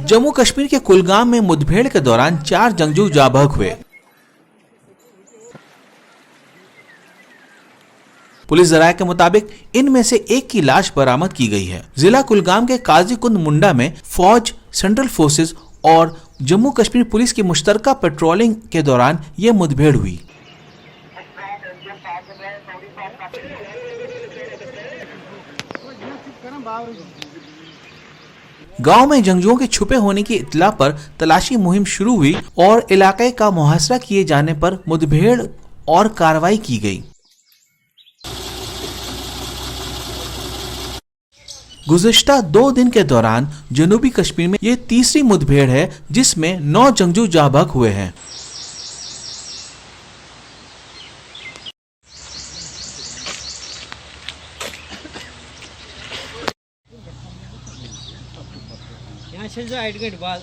जम्मू कश्मीर के कुलगाम में मुठभेड़ के दौरान 4 जंगजू जाँ बहक हुए। पुलिस जराये के मुताबिक इनमें से एक की लाश बरामद की गई है। जिला कुलगाम के काजीकुंड मुंडा में फौज, सेंट्रल फोर्सेस और जम्मू कश्मीर पुलिस की मुश्तरका पेट्रोलिंग के दौरान यह मुठभेड़ हुई। गांव में जंगजुओं के छुपे होने की इत्तला पर तलाशी मुहिम शुरू हुई और इलाके का मुहासरा किए जाने पर मुठभेड़ और कार्रवाई की गई। गुज़िश्ता 2 दिन के दौरान जनूबी कश्मीर में ये तीसरी मुठभेड़ है जिसमें 9 जंगजू जाँ बहक हुए हैं। यहाँ से जो आइट गेट बाद